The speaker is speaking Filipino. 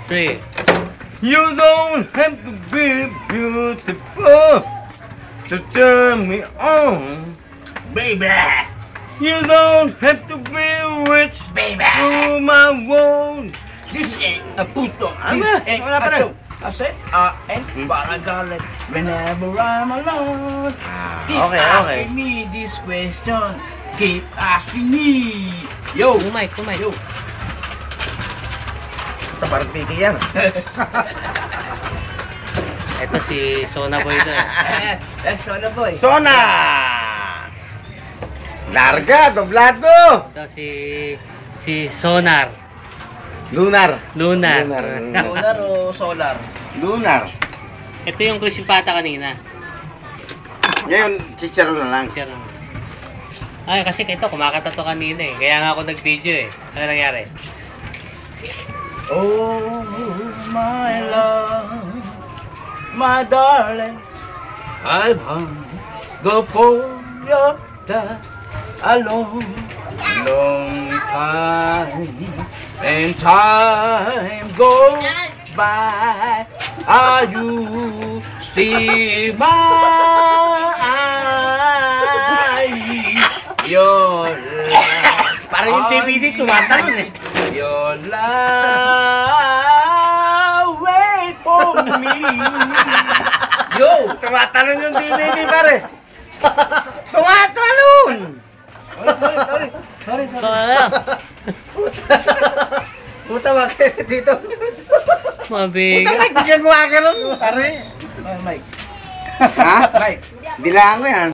3. You don't have to be beautiful to turn me on, Baby! you don't have to be rich Baby! to my world. This ain't a puto. Ano This ba? ain't Wala pa a rin. show. I said, and para galit whenever I'm alone. Keep okay. asking me this question. Keep asking me. Yo! Kumay. Yo! Basta parang piki yan. Ito si Sona Boy to eh. That's all the boy. Sona! Larga, doblado! Ito si Sonar. Lunar. Lunar. Solar o solar? Lunar. Ito yung crispy pata kanina. Ngayon, chicharo na lang. Sir. Ay, kasi ito, kumakata to kanina eh. Kaya nga ako nag-video eh. Ano nangyari? Oh, my love, my darling, I want go for your touch a long time, and time goes by. Are you still mine? Your love, Parang yung DVD tumatalon eh. your love, wait for me. Yo! Tumatalon yung DVD pare. Tumatalon! Sorry. So, ano? Puta bakit dito? Puta Mabigat. Mike, bigyan gumawa ka nun pare. Mike. Ha? Mike. Bilangan ko yan.